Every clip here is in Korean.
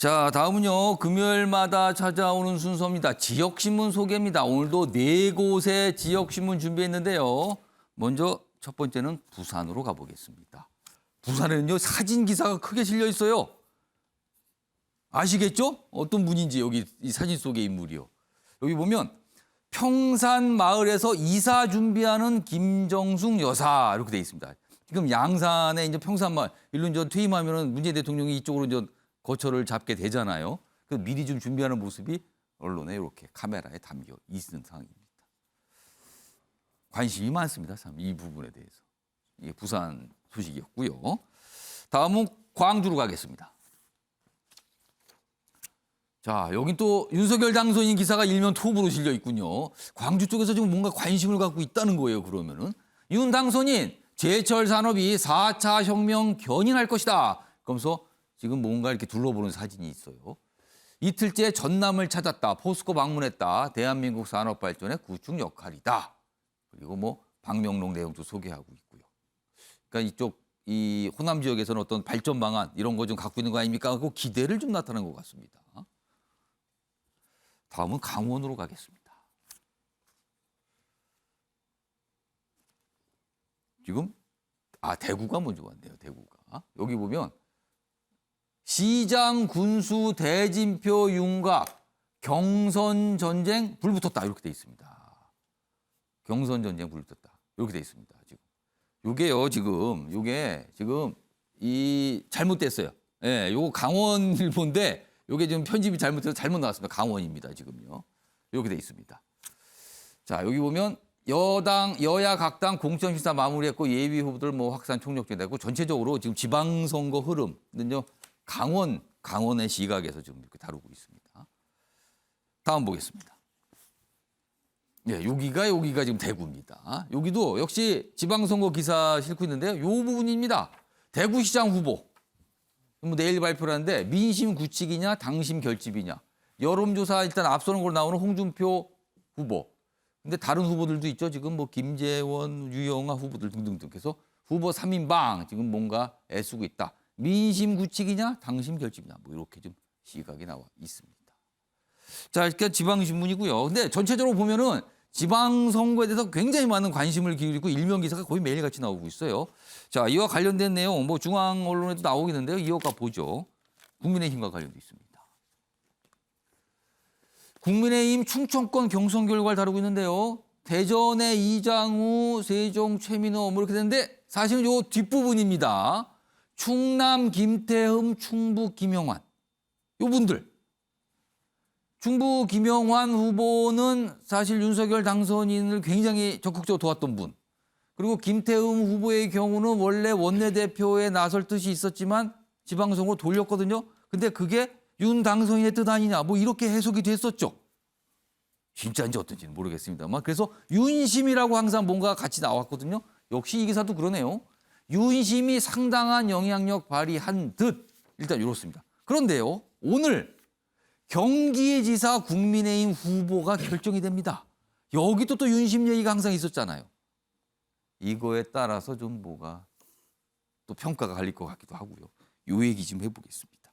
자, 다음은요. 금요일마다 찾아오는 순서입니다. 지역신문 소개입니다. 오늘도 4곳의 지역신문 준비했는데요. 먼저 첫 번째는 부산으로 가보겠습니다. 부산에는요. 사진 기사가 크게 실려 있어요. 아시겠죠? 어떤 분인지 여기 이 사진 속의 인물이요. 여기 보면 평산 마을에서 이사 준비하는 김정숙 여사 이렇게 돼 있습니다. 지금 양산에 이제 평산마을 일로 이제 퇴임하면은 문재인 대통령이 이쪽으로 이제 거처를 잡게 되잖아요. 그 미리 좀 준비하는 모습이 언론에 이렇게 카메라에 담겨 있는 상황입니다. 관심이 많습니다. 참 이 부분에 대해서. 이게 부산 소식이었고요. 다음은 광주로 가겠습니다. 자, 여긴 또 윤석열 당선인 기사가 일면 톱으로 실려 있군요. 광주 쪽에서 지금 뭔가 관심을 갖고 있다는 거예요. 그러면은 윤 당선인 제철 산업이 4차 혁명 견인할 것이다. 그러면서 지금 뭔가 이렇게 둘러보는 사진이 있어요. 이틀째 전남을 찾았다. 포스코 방문했다. 대한민국 산업 발전의 구축 역할이다. 그리고 뭐 박명록 내용도 소개하고 있고요. 그러니까 이쪽 이 호남 지역에서는 어떤 발전 방안 이런 거 좀 갖고 있는 거 아닙니까? 하고 기대를 좀 나타낸 것 같습니다. 다음은 강원으로 가겠습니다. 지금 대구가 먼저 왔네요. 대구가. 여기 보면 시장 군수 대진표 윤곽 경선 전쟁 불붙었다 이렇게 돼 있습니다. 경선 전쟁 불붙었다 이렇게 돼 있습니다. 지금 요게 지금 이 잘못됐어요. 예, 요거 강원일보인데 요게 지금 편집이 잘못돼서 잘못 나왔습니다. 강원입니다. 지금요. 이렇게 돼 있습니다. 자, 여기 보면 여야 각 당 공천심사 마무리했고 예비 후보들 뭐 확산 총력제되고 전체적으로 지금 지방선거 흐름은요. 강원의 시각에서 지금 이렇게 다루고 있습니다. 다음 보겠습니다. 예, 여기가 지금 대구입니다. 여기도 역시 지방선거 기사 싣고 있는데요. 이 부분입니다. 대구시장 후보. 뭐 내일 발표하는데 민심 구축이냐 당심 결집이냐. 여론조사 일단 앞서는 걸로 나오는 홍준표 후보. 근데 다른 후보들도 있죠. 지금 뭐 김재원, 유영아 후보들 등등등 해서 후보 3인방 지금 뭔가 애쓰고 있다. 민심 구축이냐 당심 결집이냐 뭐 이렇게 좀 시각이 나와 있습니다. 자, 이렇게 지방신문이고요. 근데 전체적으로 보면은 지방선거에 대해서 굉장히 많은 관심을 기울이고 일면 기사가 거의 매일같이 나오고 있어요. 자, 이와 관련된 내용 뭐 중앙 언론에도 나오겠는데요. 이어가 보죠. 국민의힘과 관련돼 있습니다. 국민의힘 충청권 경선 결과를 다루고 있는데요. 대전의 이장우, 세종 최민호 뭐 이렇게 되는데 사실은 요 뒷부분입니다. 충남 김태흠, 충북 김영환. 요 분들. 충북 김영환 후보는 사실 윤석열 당선인을 굉장히 적극적으로 도왔던 분. 그리고 김태흠 후보의 경우는 원래 원내대표에 나설 뜻이 있었지만 지방선거로 돌렸거든요. 근데 그게 윤 당선인의 뜻 아니냐. 뭐 이렇게 해석이 됐었죠. 진짜인지 어떤지는 모르겠습니다만. 그래서 윤심이라고 항상 뭔가 같이 나왔거든요. 역시 이 기사도 그러네요. 윤심이 상당한 영향력 발휘한 듯 일단 이렇습니다. 그런데요. 오늘 경기의 지사 국민의힘 후보가 결정이 됩니다. 여기도 또 윤심 얘기가 항상 있었잖아요. 이거에 따라서 좀 뭐가 또 평가가 갈릴 것 같기도 하고요. 요 얘기 좀 해보겠습니다.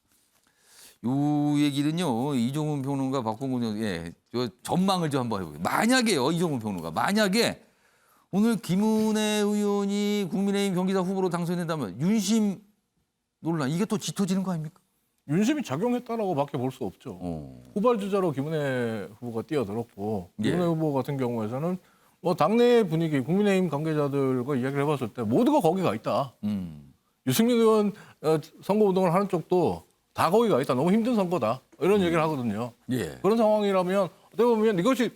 요 얘기는요. 이종훈 평론가 박봉근 전망을 좀 한번 해보게요. 만약에요. 이종훈 평론가. 만약에 오늘 김은혜 의원이 국민의힘 경기자 후보로 당선된다면 윤심 논란 이게 또 짙어지는 거 아닙니까? 윤심이 작용했다라고 밖에 볼 수 없죠. 후발주자로 김은혜 후보가 뛰어들었고 김은혜 후보 같은 경우에서는 뭐 당내 분위기, 국민의힘 관계자들과 이야기를 해봤을 때 모두가 거기가 있다. 유승민 의원 선거운동을 하는 쪽도 다 거기가 있다. 너무 힘든 선거다. 이런 얘기를 하거든요. 예. 그런 상황이라면 어떻게 보면 이것이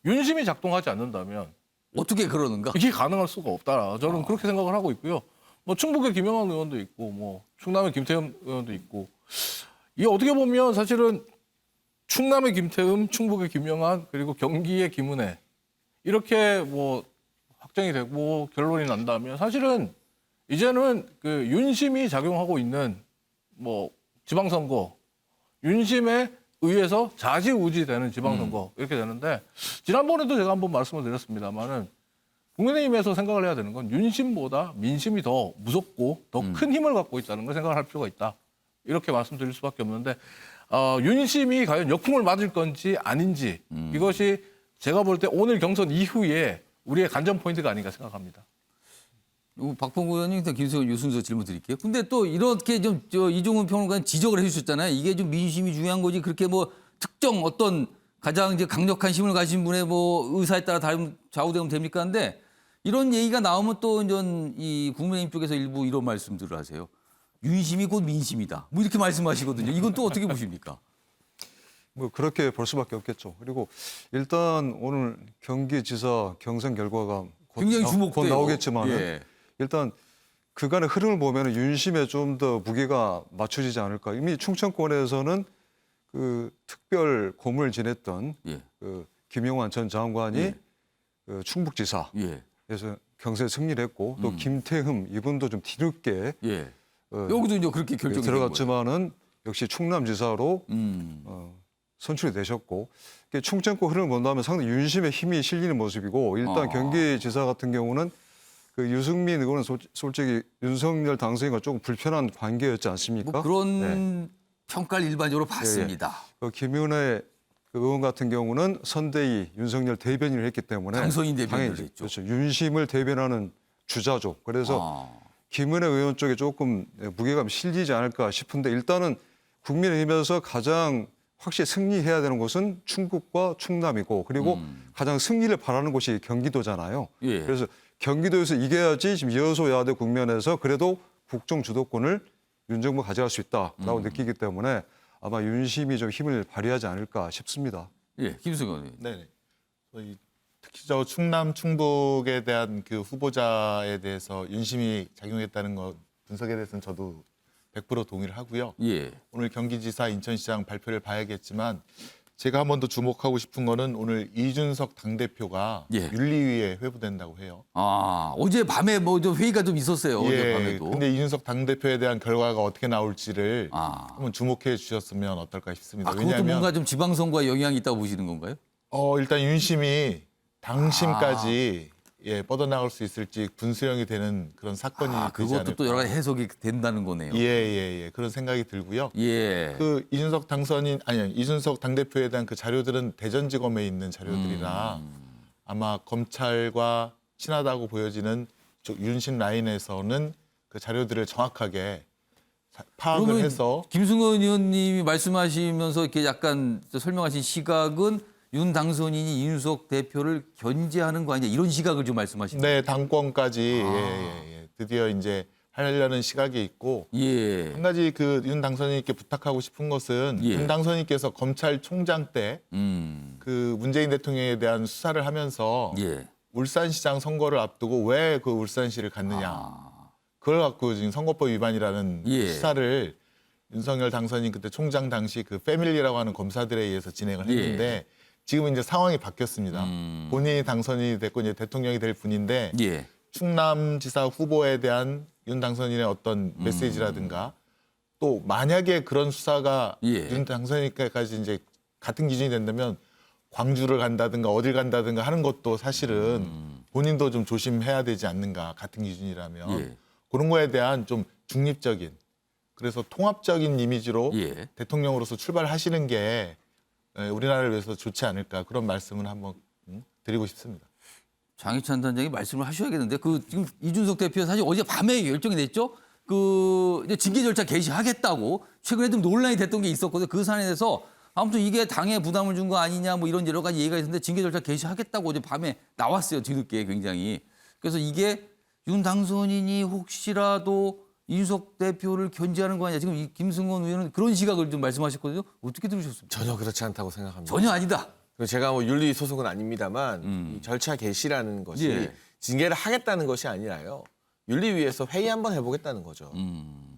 윤심이 작동하지 않는다면 어떻게 그러는가? 이게 가능할 수가 없다. 저는 그렇게 생각을 하고 있고요. 뭐 충북의 김영환 의원도 있고 뭐 충남의 김태흠 의원도 있고 이게 어떻게 보면 사실은 충남의 김태흠, 충북의 김영환 그리고 경기의 김은혜 이렇게 뭐 확정이 되고 결론이 난다면 사실은 이제는 그 윤심이 작용하고 있는 뭐 지방선거 윤심에 의해서 좌지우지되는 지방선거 이렇게 되는데 지난번에도 제가 한번 말씀을 드렸습니다만은 국민의힘에서 생각을 해야 되는 건 윤심보다 민심이 더 무섭고 더 큰 힘을 갖고 있다는 걸 생각을 할 필요가 있다. 이렇게 말씀드릴 수밖에 없는데 윤심이 과연 역풍을 맞을 건지 아닌지 이것이 제가 볼 때 오늘 경선 이후에 우리의 관전 포인트가 아닌가 생각합니다. 박봉구 의원님, 김수현 유순서 질문 드릴게요. 근데 또 이렇게 좀 이종훈 평론가는 지적을 해주셨잖아요. 이게 좀 민심이 중요한 거지 그렇게 뭐 특정 어떤 가장 이제 강력한 힘을 가진 분의 뭐 의사에 따라 좌우되면 됩니까? 근데 이런 얘기가 나오면 또 이 국민의힘 쪽에서 일부 이런 말씀들을 하세요. 윤심이 곧 민심이다. 뭐 이렇게 말씀하시거든요. 이건 또 어떻게 보십니까? 뭐 그렇게 볼 수밖에 없겠죠. 그리고 일단 오늘 경기지사 경선 결과가 굉장히 주목돼요. 곧 나오겠지만 예. 일단 그간의 흐름을 보면 윤심에 좀 더 무게가 맞춰지지 않을까. 이미 충청권에서는 그 특별 고문을 지냈던 예. 그 김영환 전 장관이 예. 그 충북지사에서 예. 경선에 승리를 했고 또 김태흠 이분도 좀 뒤늦게 예. 여기도 이제 그렇게 결정이 된 거예요. 들어갔지만은 역시 충남지사로 선출이 되셨고 충청권 흐름을 본다면 상당히 윤심의 힘이 실리는 모습이고 일단 경기지사 같은 경우는 그 유승민 의원은 솔직히 윤석열 당선인과 조금 불편한 관계였지 않습니까? 뭐 그런 평가를 일반적으로 받습니다. 그 김윤혜 그 의원 같은 경우는 선대위 윤석열 대변인을 했기 때문에 당선인 대변인을 당연히 했죠. 그렇죠. 윤심을 대변하는 주자죠. 그래서 김은혜 의원 쪽에 조금 무게감이 실리지 않을까 싶은데 일단은 국민의힘에서 가장 확실히 승리해야 되는 곳은 충북과 충남이고 그리고 가장 승리를 바라는 곳이 경기도잖아요. 예. 그래서 경기도에서 이겨야지 지금 여소야대 국면에서 그래도 국정 주도권을 윤 정부가 가져갈 수 있다라고 느끼기 때문에 아마 윤심이 좀 힘을 발휘하지 않을까 싶습니다. 예, 김수경 의원님. 네. 특히 저 충남, 충북에 대한 그 후보자에 대해서 윤심이 작용했다는 거 분석에 대해서는 저도 100% 동의를 하고요. 예. 오늘 경기지사, 인천시장 발표를 봐야겠지만 제가 한 번 더 주목하고 싶은 거는 오늘 이준석 당대표가 예. 윤리위에 회부된다고 해요. 어제 밤에 뭐 좀 회의가 좀 있었어요. 어제 밤에도. 근데 이준석 당대표에 대한 결과가 어떻게 나올지를 한번 주목해 주셨으면 어떨까 싶습니다. 그것도 뭔가 좀 지방선거에 영향이 있다고 보시는 건가요? 일단 윤심이 당심까지 뻗어나갈 수 있을지 분수령이 되는 그런 사건이 되지 그것도 않을까. 또 여러 가지 해석이 된다는 거네요. 그런 생각이 들고요. 예. 그 이준석 이준석 당대표에 대한 그 자료들은 대전지검에 있는 자료들이라 아마 검찰과 친하다고 보여지는 윤심 라인에서는 그 자료들을 정확하게 파악을 그러면 해서 김승원 의원님이 말씀하시면서 이렇게 약간 설명하신 시각은 윤 당선인이 이준석 대표를 견제하는 거 아니냐 이런 시각을 좀 말씀하시는 거예요. 네, 당권까지 드디어 이제 하려는 시각이 있고 예. 한 가지 그 윤 당선인께 부탁하고 싶은 것은 윤 당선인께서 검찰총장 때 그 문재인 대통령에 대한 수사를 하면서 울산시장 선거를 앞두고 왜 그 울산시를 갔느냐 그걸 갖고 지금 선거법 위반이라는 수사를 윤석열 당선인 그때 총장 당시 그 패밀리라고 하는 검사들에 의해서 진행을 했는데 지금은 이제 상황이 바뀌었습니다. 본인이 당선인이 됐고 이제 대통령이 될 분인데 충남지사 후보에 대한 윤 당선인의 어떤 메시지라든가 또 만약에 그런 수사가 윤 당선인까지 이제 같은 기준이 된다면 광주를 간다든가 어딜 간다든가 하는 것도 사실은 본인도 좀 조심해야 되지 않는가 같은 기준이라면 그런 거에 대한 좀 중립적인 그래서 통합적인 이미지로 대통령으로서 출발하시는 게 우리나라를 위해서 좋지 않을까 그런 말씀을 한번 드리고 싶습니다. 장희찬 단장이 말씀을 하셔야겠는데 지금 이준석 대표 사실 어제 밤에 결정이 됐죠. 이제 징계 절차 개시하겠다고 최근에 좀 논란이 됐던 게 있었거든요. 그 사안에 대해서 아무튼 이게 당에 부담을 준 거 아니냐 뭐 이런 여러 가지 얘기가 있었는데 징계 절차 개시하겠다고 어제 밤에 나왔어요. 뒤늦게 굉장히. 그래서 이게 윤 당선인이 혹시라도 이준석 대표를 견제하는 거 아니냐. 지금 이 김승원 의원은 그런 시각을 좀 말씀하셨거든요. 어떻게 들으셨습니까? 전혀 그렇지 않다고 생각합니다. 전혀 아니다. 제가 뭐 윤리 소속은 아닙니다만 이 절차 개시라는 것이 징계를 하겠다는 것이 아니라요. 윤리위에서 회의 한번 해보겠다는 거죠.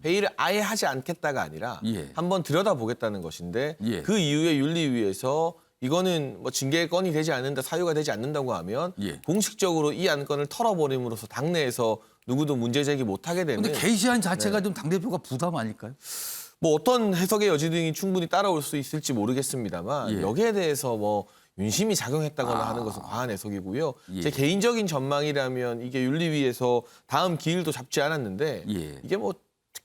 회의를 아예 하지 않겠다가 아니라 한번 들여다보겠다는 것인데 그 이후에 윤리위에서 이거는 뭐 징계 건이 되지 않는다, 사유가 되지 않는다고 하면 공식적으로 이 안건을 털어버림으로써 당내에서 누구도 문제 제기 못하게 되는. 근데 개시한 자체가 좀 당대표가 부담 아닐까요? 뭐 어떤 해석의 여지 등이 충분히 따라올 수 있을지 모르겠습니다만 여기에 대해서 뭐 윤심이 작용했다거나 하는 것은 과한 해석이고요. 제 개인적인 전망이라면 이게 윤리위에서 다음 기일도 잡지 않았는데 이게 뭐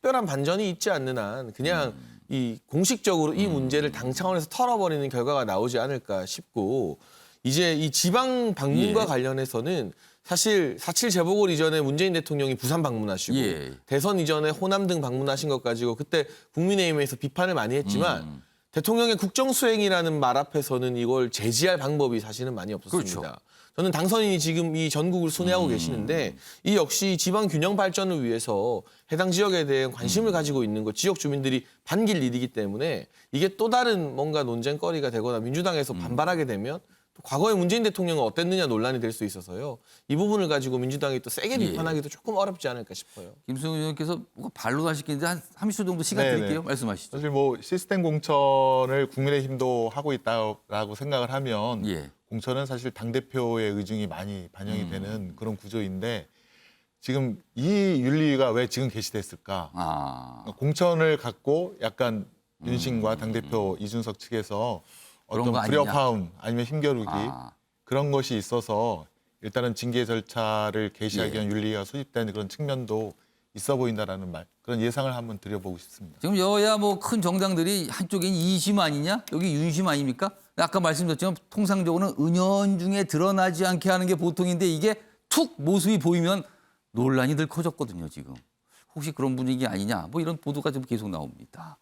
특별한 반전이 있지 않는 한 그냥 이 공식적으로 이 문제를 당 차원에서 털어버리는 결과가 나오지 않을까 싶고 이제 이 지방 방문과 예. 관련해서는 사실 4.7 재보궐 이전에 문재인 대통령이 부산 방문하시고 예. 대선 이전에 호남 등 방문하신 것 가지고 그때 국민의힘에서 비판을 많이 했지만 대통령의 국정수행이라는 말 앞에서는 이걸 제지할 방법이 사실은 많이 없었습니다. 그렇죠. 저는 당선인이 지금 이 전국을 순회하고 계시는데 이 역시 지방 균형 발전을 위해서 해당 지역에 대한 관심을 가지고 있는 것 지역 주민들이 반길 일이기 때문에 이게 또 다른 뭔가 논쟁거리가 되거나 민주당에서 반발하게 되면 또 과거에 문재인 대통령은 어땠느냐 논란이 될 수 있어서요. 이 부분을 가지고 민주당이 또 세게 비판하기도 조금 어렵지 않을까 싶어요. 김승우 의원께서 뭔가 반론하시겠는데 한 30초 정도 시간 네네. 드릴게요. 말씀하시죠. 사실 뭐 시스템 공천을 국민의힘도 하고 있다라고 생각을 하면 예. 공천은 사실 당대표의 의중이 많이 반영이 되는 그런 구조인데 지금 이 윤리위가 왜 지금 개시됐을까? 아. 공천을 갖고 약간 윤심과 당대표 이준석 측에서 그런 어떤 거 아니냐? 불협화음 아니면 힘겨루기 아. 그런 것이 있어서 일단은 징계 절차를 개시하기 예. 위한 윤리가 수립된 그런 측면도 있어 보인다라는 말 그런 예상을 한번 드려보고 싶습니다. 지금 여야 뭐 큰 정당들이 한쪽엔 이심 아니냐? 여기 윤심 아닙니까? 아까 말씀드렸지만 통상적으로는 은연중에 드러나지 않게 하는 게 보통인데 이게 툭 모습이 보이면 논란이 늘 커졌거든요, 지금. 혹시 그런 분위기 아니냐? 뭐 이런 보도가 좀 계속 나옵니다.